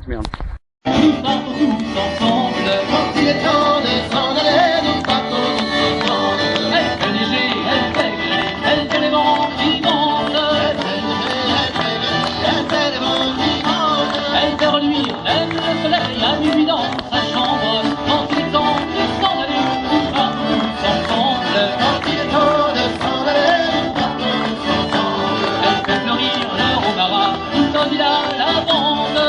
Merde. Nous partons tous ensemble. Quand il est temps de s'en aller, nous partons tous ensemble. Elle fait léger, elle fait gris, elle fait les vents qui montent. Elle fait les vents qui montent. Elle fait reluire, elle le soleil à minuit dans sa chambre. Quand il est temps de s'en aller, nous partons tous ensemble. Quand il est temps de s'en aller, nous partons tous ensemble. Elle fait fleurir le romarin, quand il a la bande.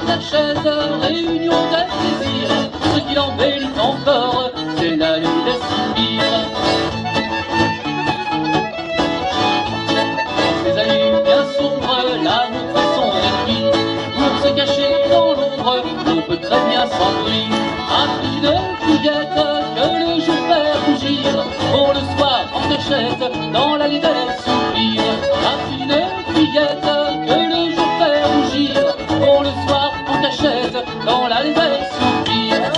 La chaise, réunion des plaisirs, ce qui l'embellit encore, c'est la nuit des soupirs. Ces allées bien sombres, l'amour fait son esprit. Pour se cacher dans l'ombre, on peut très bien sans bruit. Après une fillette que le jour fait rougir, pour le soir en cachette, dans l'allée des soupirs. Après une fillette que le jour fait rougir, pour le soir en cachette, dans l'allée des soupirs.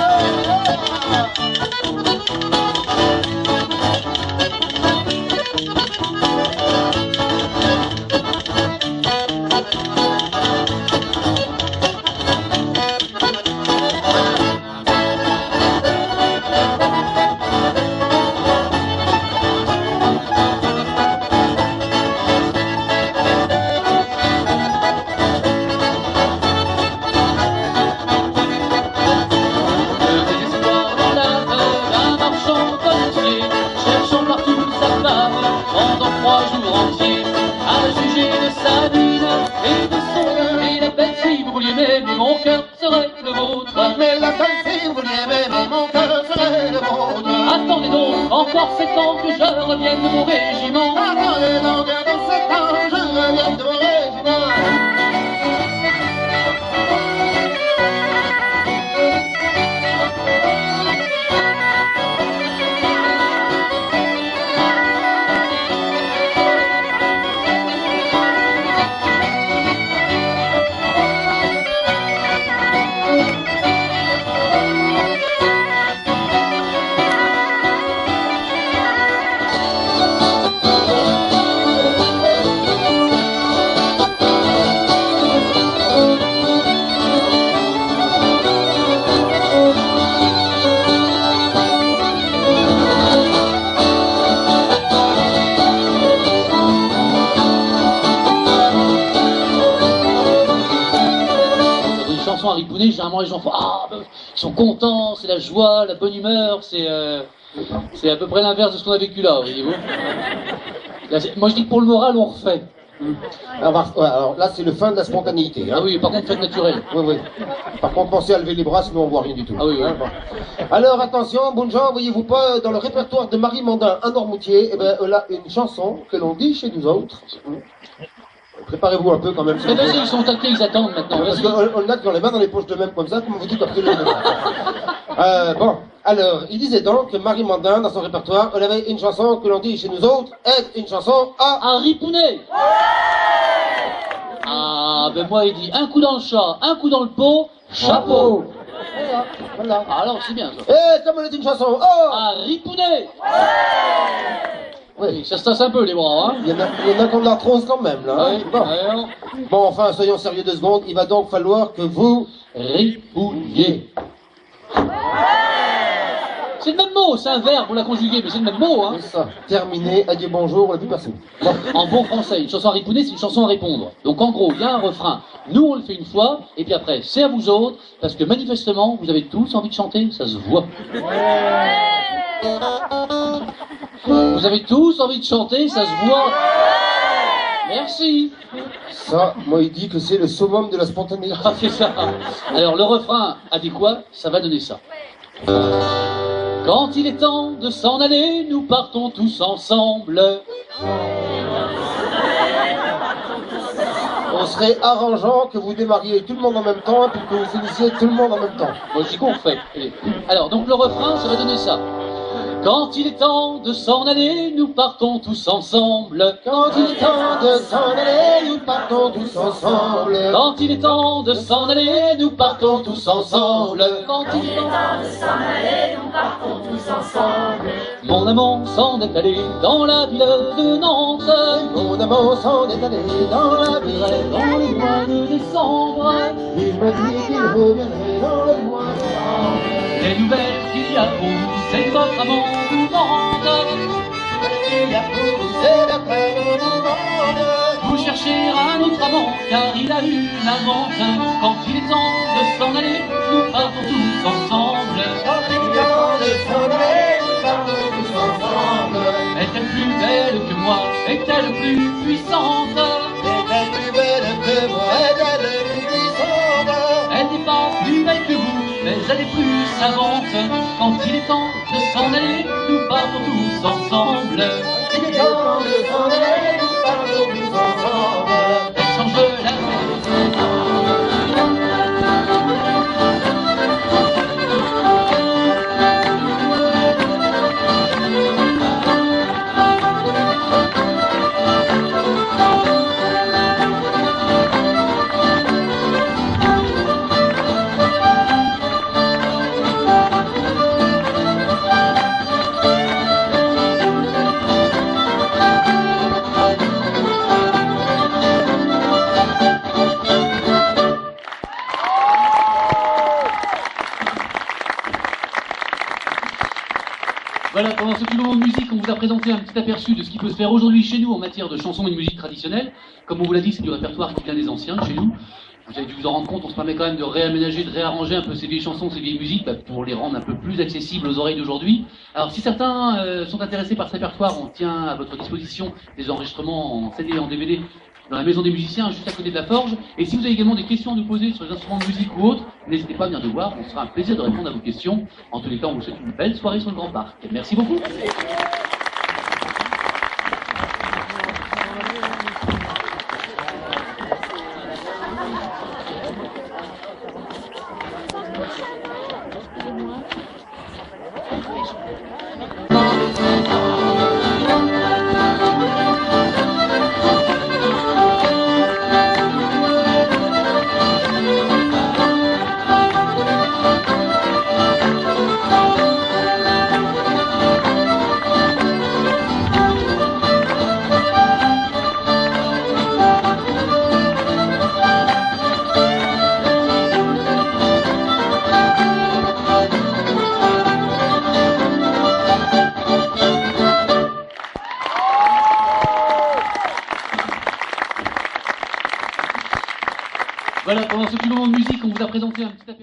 Pendant 3 jours entiers, à juger de sa mine et de son. Et la belle fille, vous vouliez m'aimer, mon cœur serait le vôtre. Mais la belle fille, vous vouliez m'aimer, mon cœur serait le vôtre. Attendez donc, encore 7 ans que je revienne de mon régiment. Attendez donc, dans 7 ans, je reviens de mon régiment. À Ripounet, généralement les gens font ils sont contents, c'est la joie, la bonne humeur, c'est à peu près l'inverse de ce qu'on a vécu là, voyez-vous. Là, moi je dis que pour le moral on refait. Alors là, c'est le fin de la spontanéité. Hein. Ah oui, par contre faites naturel. Oui, oui. Par contre, pensez à lever les bras, sinon on voit rien du tout. Ah oui, oui. Hein, bon. Alors attention, bonnes gens, voyez-vous pas, dans le répertoire de Marie Mandin à Noirmoutier, eh ben, elle a une chanson que l'on dit chez nous autres. Préparez-vous un peu quand même. Mais vas-y, ils sont taqués, ils attendent maintenant. Parce qu'on a dans les mains dans les poches de même comme ça, comme vous dites après le bon, alors, il disait donc que Marie Mandin, dans son répertoire, elle avait une chanson que l'on dit chez nous autres, est une chanson à... Un Ripounet. Ah, ben moi il dit un coup dans le chat, un coup dans le pot, chapeau. Voilà. Ah, alors c'est bien ça. Et comme elle est une chanson, oh Un Ripounet. Oui, Ça se tasse un peu les bras, hein. il y en a qu'on l'arthrose quand même, là. Hein. Ouais, Bon. alors, Bon, enfin, soyons sérieux 2 secondes, il va donc falloir que vous... ripouniez. C'est le même mot, c'est un verbe, on l'a conjugué, mais c'est le même mot, hein. C'est ça. Terminé, adieu, bonjour, on n'a plus personne. Bon. En bon français, une chanson à ripouner, c'est une chanson à répondre. Donc en gros, il y a un refrain, nous on le fait une fois, et puis après, c'est à vous autres, parce que manifestement, vous avez tous envie de chanter, ça se voit. Vous avez tous envie de chanter, ça se voit. Merci. Ça, moi, il dit que c'est le summum de la spontanéité. Ah, c'est ça. Alors le refrain adéquat, ça va donner ça. Quand il est temps de s'en aller, nous partons tous ensemble. On serait arrangeant que vous démarriez tout le monde en même temps, puis que vous finissiez tout le monde en même temps. Moi je dis qu'on fait. Allez. Alors donc le refrain, ça va donner ça. Quand il est temps de s'en aller, nous partons tous ensemble. Quand il est temps de s'en aller, nous partons tous ensemble. Quand il est temps de s'en aller, nous partons tous ensemble. Quand il est temps de s'en aller, nous partons tous ensemble. Mon amant s'en est allé dans la ville de Nantes. Mon amant s'en est allé dans la ville, Dans le mois de décembre, il m'a dit qu'il reviendrait dans le mois de novembre. les nouvelles qu'il y a pour vous, c'est que votre amant vous manque. Il y a pour vous, c'est la terre du monde. Vous cherchez un autre amant, car il a une amante. Quand il est temps de s'en aller, nous partons tous ensemble. Quand il est temps de s'en aller, nous partons tous ensemble. Est-elle plus belle que moi? Est-elle plus puissante? Est-elle plus belle que moi? Est-elle plus puissante? Elle n'est pas plus belle que vous, mais elle est plus savante. Quand il est temps de s'en aller, nous partons tous ensemble. Il est temps de s'en aller, nous partons tous ensemble. Elle change la Voilà, pendant ce petit moment de musique, on vous a présenté un petit aperçu de ce qui peut se faire aujourd'hui chez nous en matière de chansons et de musique traditionnelle. Comme on vous l'a dit, c'est du répertoire qui vient des anciens chez nous. Vous avez dû vous en rendre compte, on se permet quand même de réaménager, de réarranger un peu ces vieilles chansons, ces vieilles musiques, pour les rendre un peu plus accessibles aux oreilles d'aujourd'hui. Alors si certains sont intéressés par ce répertoire, on tient à votre disposition des enregistrements en CD et en DVD dans la maison des musiciens, juste à côté de la forge. Et si vous avez également des questions à nous poser sur les instruments de musique ou autres, n'hésitez pas à venir nous voir, on sera un plaisir de répondre à vos questions. En tous les cas, on vous souhaite une belle soirée sur le Grand Parc. Merci beaucoup. Voilà, pendant ce petit moment de musique, on vous a présenté un petit aperçu.